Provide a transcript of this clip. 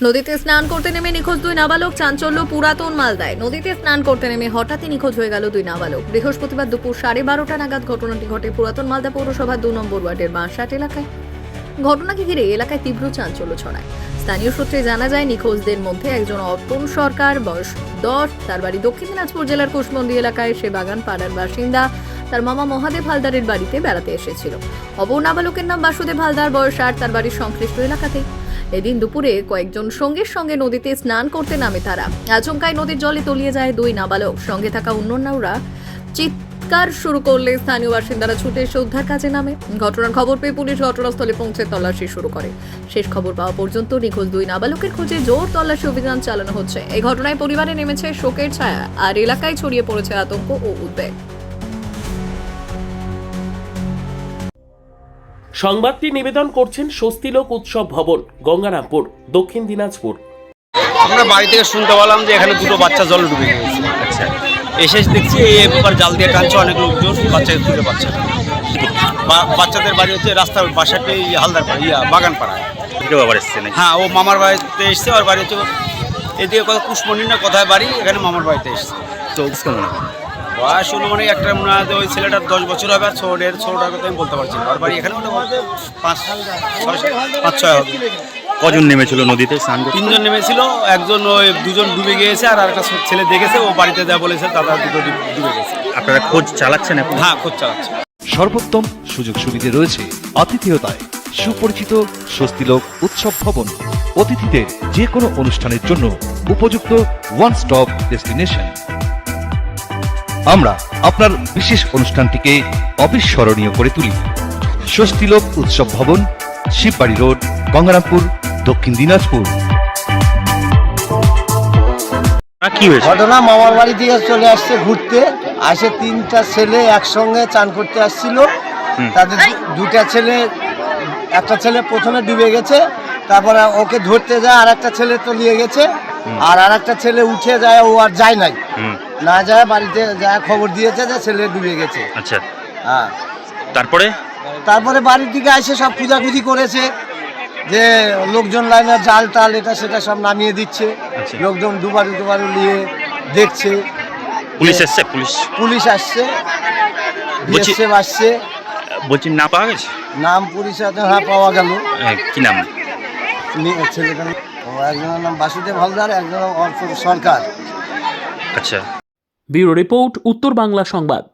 নদীতে স্নান করতে নেমে নিখোঁজ দুই নাবালক, চাঞ্চল্য পুরাতন মালদায়। নদীতে স্নান করতে নেমে হঠাৎই নিখোঁজ হয়ে গেল দুই নাবালক। বৃহস্পতিবার দুপুর 12:30 নাগাদ ঘটনাটি ঘটে পুরাতন মালদা পৌরসভা 2 নম্বর ওয়ার্ডের বাঁশাট এলাকায়। ঘটনাকে ঘিরে এলাকায় তীব্র চাঞ্চল্য ছড়ায়। স্থানীয় সূত্রে জানা যায়, নিখোঁজদের মধ্যে একজন অর্পণ সরকার, বয়স 10, তার বাড়ি দক্ষিণ দিনাজপুর জেলার কুশমন্ডি এলাকায়। সে বাগান পাড়ার বাসিন্দা। তার মামা মহাদেব হালদারের বাড়িতে বেড়াতে এসেছিল। অপর নাবালকের নাম বাসুদেব হালদার, বয়স 8, তার বাড়ির সংশ্লিষ্ট এলাকাতেই। এদিন দুপুরে কয়েকজন সঙ্গীর সঙ্গে নদীতে স্নান করতে নামে তারা। আচমকাই নদীর জলে তলিয়ে যায় দুই নাবালক। সঙ্গে থাকা অন্যান্যরা চিৎকার শুরু করলে স্থানীয় বাসিন্দারা ছুটে এসে উদ্ধার কাজে নামে। ঘটনার খবর পেয়ে পুলিশ ঘটনাস্থলে পৌঁছে তল্লাশি শুরু করে। শেষ খবর পাওয়া পর্যন্ত নিখোঁজ দুই নাবালকের খোঁজে জোর তল্লাশি অভিযান চালানো হচ্ছে। এই ঘটনায় পরিবারে নেমেছে শোকের ছায়া, আর এলাকায় ছড়িয়ে পড়েছে আতঙ্ক ও উদ্বেগ। সংবাদটি নিবেদন করছেন স্বস্তিলোক উৎসব ভবন, গঙ্গারামপুর, দক্ষিণ দিনাজপুর। আমরা বাড়ি থেকে শুনতে পেলাম যে এখানে দুটো বাচ্চা জলে ডুবে গেছে। আচ্ছা, এসে দেখছি এই এবার জাল দিয়ে টানছে অনেক লোকজন, বাচ্চাকে তুলে পাচ্ছে না। বাচ্চাদের বাড়ি হচ্ছে রাস্তার বাসাতে হালদার পাড়া, বাগান পাড়ায়। আবার এসছে নাকি? হ্যাঁ, ও মামার বাড়িতে এসছে। ওর বাড়ি হচ্ছে এদিকে কথা কুশমন্ডি না কোথায় বাড়ি, এখানে মামার বাড়িতে এসছে। তো কেমন বয়স মানে একটা মনে হয় ওই ছেলেটার 10 বছর হবে, আর ছোটার কথা আমি বলতে পারছি না। ওর বাড়ি এখানে 5-6 হবে। কজন নেমেছিল নদীতে স্নান করতে? 3 জন নেমেছিল, একজন ওই 2 জন ডুবে গিয়েছে, আর একটা ছেলে দেখেছে, ও বাড়িতে দেওয়া বলেছে দাদা দুটো ডুবে গেছে। আপনারা খোঁজ চালাচ্ছেন এখন? হ্যাঁ, খোঁজ চালাচ্ছে। সর্বোত্তম সুযোগ সুবিধে রয়েছে আতিথেয়তায়। সুপরিচিত স্বস্তিলোক উৎসব ভবন, অতিথিদের যে কোনো অনুষ্ঠানের জন্য উপযুক্ত ওয়ান স্টপ ডেস্টিনেশন। আমরা আপনার বিশেষ অনুষ্ঠানটিকে অবিস্মরণীয় করে তুলি। স্বস্তিলোক উৎসব ভবন, শিববাড়ি রোড, গঙ্গারামপুর, দক্ষিণ দিনাজপুর। কি হয়েছে? ঘটনা, মামার বাড়ি দিয়ে চলে আসছে ঘুরতে, আসে 3টা ছেলে একসঙ্গে চান করতে আসছিল। তাদের দুটা ছেলে, একটা ছেলে প্রথমে ডুবে গেছে, তারপরে ওকে ধরতে যায় আর একটা ছেলে তলিয়ে গেছে, আর একটা ছেলে উঠে যায়, ও আর যায় নাই, না যায় বাড়িতে যায় খবর দিয়েছে যে ছেলে ডুবে গেছে। আচ্ছা, হ্যাঁ, তারপরে বাড়ির দিকে এসে সব খুঁজাখুঁজি করেছে, যে লোকজন লাইনে জাল টাল এটা সেটা সব নামিয়ে দিচ্ছে। আচ্ছা। লোকজন দুবারু নিয়ে দেখছে। পুলিশ এসছে? পুলিশ আসছে, বলছি- বিএসএফ আসছে। বলছি না পাওয়া গেছে? নাম পুলিশ হ্যাঁ পাওয়া গেল। কি নাম? ছেলেটার একজনের নাম বাসুদেব হালদার, একজনের অর্পণ সরকার। আচ্ছা। ব্যুরো রিপোর্ট, উত্তর বাংলা সংবাদ।